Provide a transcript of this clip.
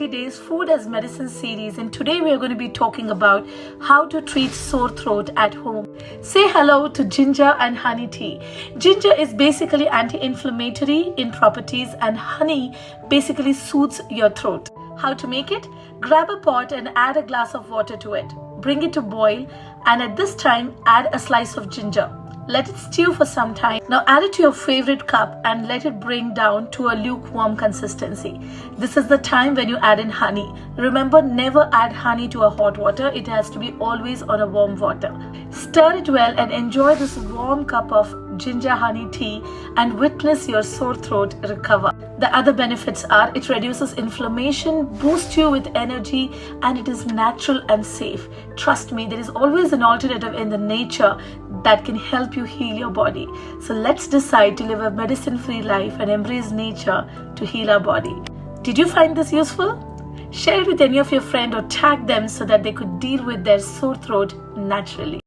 90 Days Food as Medicine series, and today we are going to be talking about how to treat sore throat at home. Say hello to ginger and honey tea. Ginger is basically anti-inflammatory in properties and honey basically soothes your throat. How to make it? Grab a pot and add a glass of water to it. Bring it to boil, and at this time add a slice of ginger. Let it stew for some time. Now add it to your favorite cup and let it bring down to a lukewarm consistency. This is the time when you add in honey. Remember, never add honey to a hot water. It has to be always on a warm water. Stir it well and enjoy this warm cup of ginger honey tea and witness your sore throat recover. The other benefits are it reduces inflammation, boosts you with energy, and it is natural and safe. Trust me, there is always an alternative in the nature that can help you heal your body. So let's decide to live a medicine-free life and embrace nature to heal our body. Did you find this useful? Share it with any of your friends or tag them so that they could deal with their sore throat naturally.